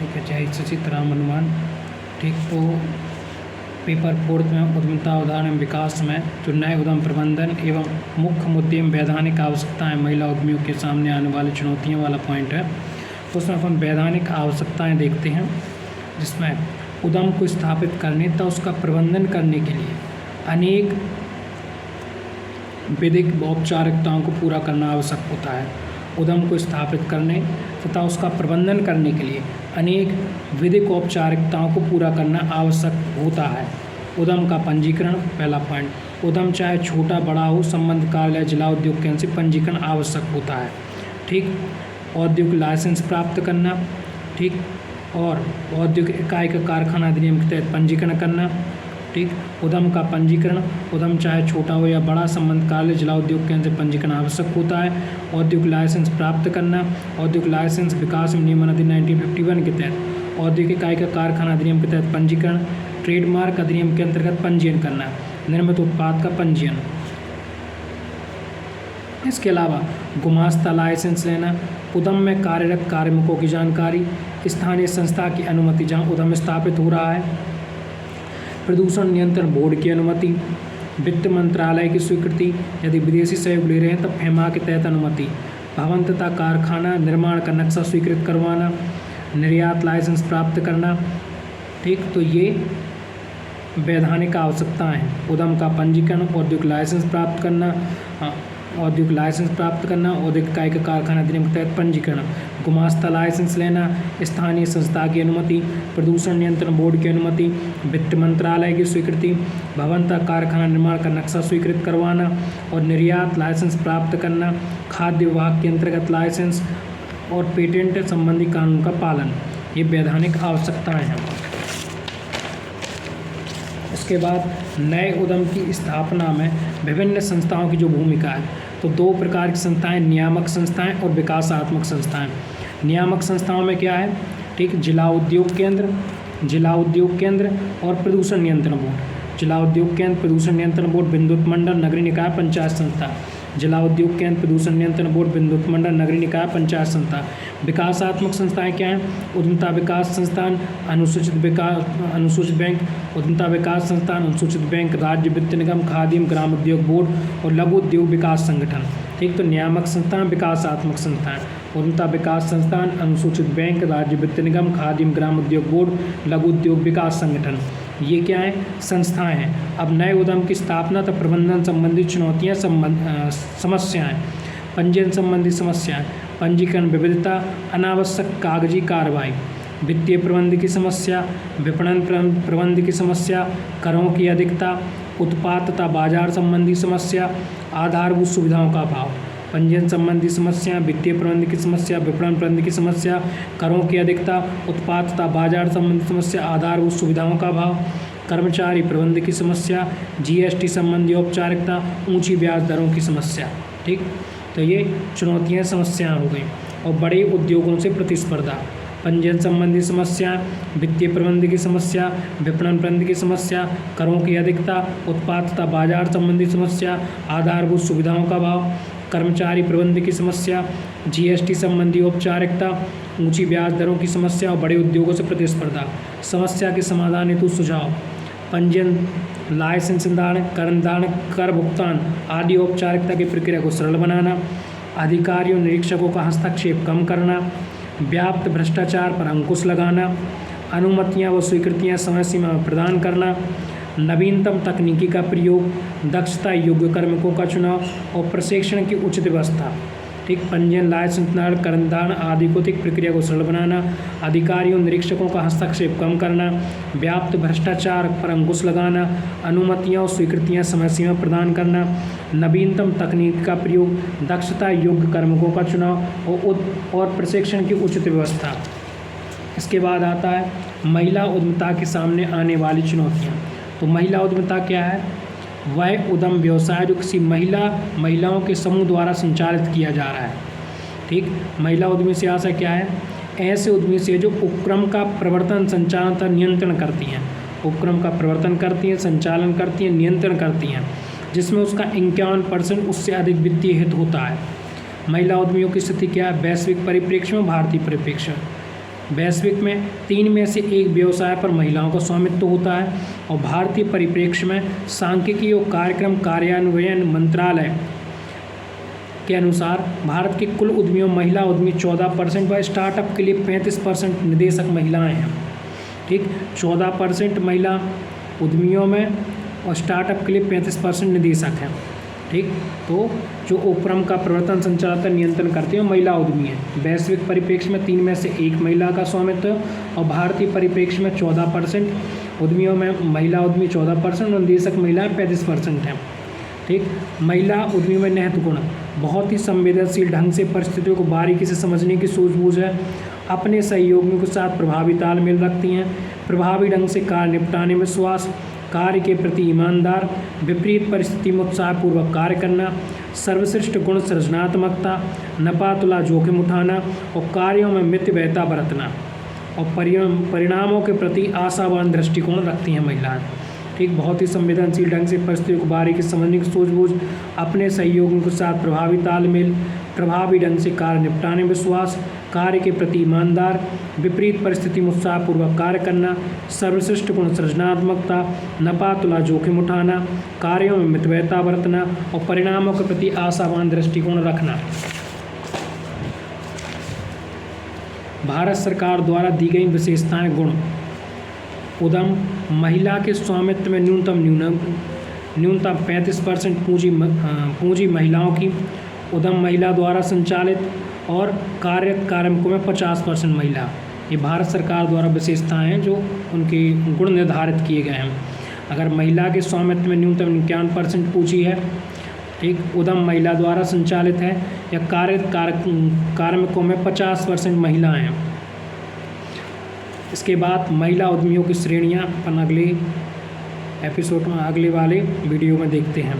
ठीक है, जय सीताराम हनुमान। ठीक, तो पेपर 4 में उद्यमिता उदाहरण एवं विकास में जो नए उद्यम प्रबंधन एवं मुख्य मुद्दे एवं वैधानिक आवश्यकताएं महिला उद्यमियों के सामने आने वाली चुनौतियों वाला पॉइंट है। तो उसमें अपन वैधानिक आवश्यकताएं देखते हैं, जिसमें उद्यम को स्थापित करने तथा उसका प्रबंधन करने के लिए अनेक विधिक औपचारिकताओं को पूरा करना आवश्यक होता है। उद्यम को स्थापित करने तथा उसका प्रबंधन करने के लिए अनेक विधिक औपचारिकताओं को पूरा करना आवश्यक होता है। उद्यम का पंजीकरण, पहला पॉइंट, उद्यम चाहे छोटा बड़ा हो, संबंध कार्यालय जिला उद्योग केंद्र से पंजीकरण आवश्यक होता है। ठीक, औद्योगिक लाइसेंस प्राप्त करना, ठीक, और औद्योगिक इकाई का कारखाना अधिनियम के तहत पंजीकरण करना। ठीक, उद्यम का पंजीकरण, उद्यम चाहे छोटा हो या बड़ा, संबंध कार्यालय जिला उद्योग केंद्र से पंजीकरण आवश्यक होता है। औद्योगिक लाइसेंस प्राप्त करना, औद्योगिक लाइसेंस विकास नियमन अधिनियम 1951 के तहत औद्योगिक इकाई का कारखाना अधिनियम के तहत पंजीकरण। ट्रेडमार्क अधिनियम के अंतर्गत पंजीयन करना, निर्मित उत्पाद का पंजीयन। इसके अलावा गुमास्ता लाइसेंस लेना, उद्यम में कार्यरत कार्मिकों की जानकारी, स्थानीय संस्था की अनुमति जहां उद्यम स्थापित हो रहा है, प्रदूषण नियंत्रण बोर्ड की अनुमति, वित्त मंत्रालय की स्वीकृति, यदि विदेशी सहयोग ले रहे हैं तब फेमा के तहत अनुमति, भवन तथा कारखाना निर्माण का नक्शा स्वीकृत करवाना, निर्यात लाइसेंस प्राप्त करना। ठीक, तो ये वैधानिक आवश्यकताएं हैं। उद्यम का पंजीकरण, औद्योगिक लाइसेंस प्राप्त करना, औद्योगिक लाइसेंस प्राप्त करना, औद्योगिक इकाई का कारखाना अधिनियम के तहत पंजीकरण, गुमास्ता लाइसेंस लेना, स्थानीय संस्था की अनुमति, प्रदूषण नियंत्रण बोर्ड की अनुमति, वित्त मंत्रालय की स्वीकृति, भवन तथा कारखाना निर्माण का नक्शा स्वीकृत करवाना और निर्यात लाइसेंस प्राप्त करना, खाद्य विभाग के अंतर्गत लाइसेंस और पेटेंट संबंधी कानून का पालन, ये वैधानिक आवश्यकताएँ हैं। उसके बाद नए उद्यम की स्थापना में विभिन्न संस्थाओं की जो भूमिका है, तो दो प्रकार की संस्थाएं, नियामक संस्थाएं और विकासात्मक संस्थाएं। नियामक संस्थाओं में क्या है, ठीक, जिला उद्योग केंद्र और प्रदूषण नियंत्रण बोर्ड। जिला उद्योग केंद्र, प्रदूषण नियंत्रण बोर्ड, विद्युत मंडल, नगरीय निकाय, पंचायत संस्था। जिला उद्योग केंद्र, प्रदूषण नियंत्रण बोर्ड, विद्युत मंडल, नगरीय निकाय, पंचायत संस्था। विकासात्मक संस्थाएं क्या हैं, उद्यमिता विकास संस्थान, अनुसूचित बैंक, उद्यमिता विकास संस्थान, अनुसूचित बैंक, राज्य वित्त निगम, खादी एवं ग्राम उद्योग बोर्ड और लघु उद्योग विकास संगठन। ठीक, तो नियामक संस्थान, विकासात्मक संस्थान, उद्यमिता विकास संस्थान, अनुसूचित बैंक, राज्य वित्त निगम, खादी एवं ग्राम उद्योग बोर्ड, लघु उद्योग विकास संगठन, ये क्या है, संस्थाएं हैं। अब नए उद्यम की स्थापना तथा प्रबंधन संबंधी चुनौतियां, समस्याएं, पंजीयन संबंधी समस्याएं, पंजीकरण विविधता, अनावश्यक कागजी कार्रवाई, वित्तीय प्रबंध की समस्या, विपणन प्रबंध की समस्या, करों की अधिकता, उत्पाद तथा बाजार संबंधी समस्या, आधारभूत सुविधाओं का अभाव। पंजीयन संबंधी समस्या, वित्तीय प्रबंध की समस्या, विपणन प्रबंध की समस्या, करों की अधिकता, उत्पाद तथा बाजार संबंधी समस्या, आधारभूत सुविधाओं का अभाव, कर्मचारी प्रबंध की समस्या, जीएसटी संबंधी औपचारिकता, ऊंची ब्याज दरों की समस्या। ठीक, तो ये चुनौतियाँ, समस्याएं हो गई। और बड़े उद्योगों से प्रतिस्पर्धा, पंजीयन संबंधी समस्या, वित्तीय प्रबंध की समस्या, विपणन प्रबंध की समस्या, करों की अधिकता, उत्पाद तथा बाजार संबंधी समस्या, आधारभूत सुविधाओं का अभाव, कर्मचारी प्रबंध की समस्या, जीएसटी संबंधी औपचारिकता, ऊंची ब्याज दरों की समस्या और बड़े उद्योगों से प्रतिस्पर्धा। समस्या के समाधान हेतु सुझाव, पंजीयन, लाइसेंस निर्धारण, कर भुगतान आदि औपचारिकता की प्रक्रिया को सरल बनाना, अधिकारियों निरीक्षकों का हस्तक्षेप कम करना, व्याप्त भ्रष्टाचार पर अंकुश लगाना, अनुमतियां व स्वीकृतियां समय सीमा में प्रदान करना, नवीनतम तकनीकी का प्रयोग, दक्षता योग्य कार्मिकों का चुनाव और प्रशिक्षण की उचित व्यवस्था। ठीक, पंजीयन, लाइसेंस निर्धारण आदि को प्रक्रिया को सरल बनाना, अधिकारियों निरीक्षकों का हस्तक्षेप कम करना, व्याप्त भ्रष्टाचार पर अंकुश लगाना, अनुमतियां और स्वीकृतियां समय सीमा प्रदान करना, नवीनतम तकनीक का प्रयोग, दक्षता योग्य कार्मिकों का चुनाव और प्रशिक्षण की उचित व्यवस्था। इसके बाद आता है महिला उद्यमिता के सामने आने वाली चुनौतियाँ। तो महिला उद्यमिता क्या है, वह उद्यम व्यवसाय जो किसी महिलाओं के समूह द्वारा संचालित किया जा रहा है। ठीक, महिला उद्यमी से आशा क्या है, ऐसे उद्यमी से जो उपक्रम का प्रवर्तन, संचालन तथा नियंत्रण करती हैं। उपक्रम का प्रवर्तन करती हैं, संचालन करती हैं, नियंत्रण करती हैं, जिसमें उसका 51% उससे अधिक वित्तीय हित होता है। महिला उद्यमियों की स्थिति क्या है, वैश्विक परिप्रेक्ष्य में, भारतीय परिप्रेक्ष्य वैश्विक में 3 में से 1 व्यवसाय पर महिलाओं का स्वामित्व होता है और भारतीय परिप्रेक्ष्य में सांख्यिकी और कार्यक्रम कार्यान्वयन मंत्रालय के अनुसार भारत के कुल उद्यमियों महिला उद्यमी 14% व स्टार्टअप के लिए 35% निदेशक महिलाएं हैं। ठीक, 14% महिला उद्यमियों में और स्टार्टअप के लिए 35% निदेशक हैं। ठीक, तो जो उपक्रम का प्रवर्तन संचालन नियंत्रण करते हैं महिला उद्यमी हैं। वैश्विक परिप्रेक्ष्य में 3 में से 1 महिला का स्वामित्व और भारतीय परिप्रेक्ष्य में 14% उद्यमियों में महिला उद्यमी 14% और निदेशक महिलाएं 35% हैं। ठीक, महिला उद्यमी में निहित गुण बहुत ही संवेदनशील ढंग से परिस्थितियों को बारीकी से समझने की सूझबूझ है, अपने सहयोगियों के साथ प्रभावी तालमेल रखती हैं, प्रभावी ढंग से कार्य निपटाने में विश्वास, कार्य के प्रति ईमानदार, विपरीत परिस्थिति में उत्साहपूर्वक कार्य करना, सर्वश्रेष्ठ गुण सृजनात्मकता, नपातुला जोखिम उठाना और कार्यों में मितव्ययिता बरतना और परिणामों के प्रति आशावान दृष्टिकोण रखती हैं महिलाएं। ठीक, बहुत ही संवेदनशील ढंग से परिस्थितियों को बारीकी से समझने की सूझबूझ, अपने सहयोगियों के साथ प्रभावी तालमेल, प्रभावी ढंग से कार्य निपटाने में विश्वास, कार्य के प्रति ईमानदार, विपरीत परिस्थिति में उत्साहपूर्वक कार्य करना, सर्वश्रेष्ठ गुण सृजनात्मकता, नपातुला जोखिम उठाना, कार्यों में मितव्ययिता बरतना और परिणामों के प्रति आशावान दृष्टिकोण रखना। भारत सरकार द्वारा दी गई विशेषताएं गुण। उद्यम महिला के स्वामित्व में न्यूनतम 35% पूंजी महिलाओं की, उद्यम महिला द्वारा संचालित और कार्यरत कार्मिकों में 50% महिला। ये भारत सरकार द्वारा विशेषताएं हैं जो उनके गुण निर्धारित किए गए हैं। अगर महिला के स्वामित्व में न्यूनतम 91% पूंजी है, ठीक, उद्यम महिला द्वारा संचालित है या कार्यरत कार्मिकों में 50% महिलाएं हैं। इसके बाद महिला उद्यमियों की श्रेणियां अपन अगले एपिसोड में, अगले वाले वीडियो में देखते हैं।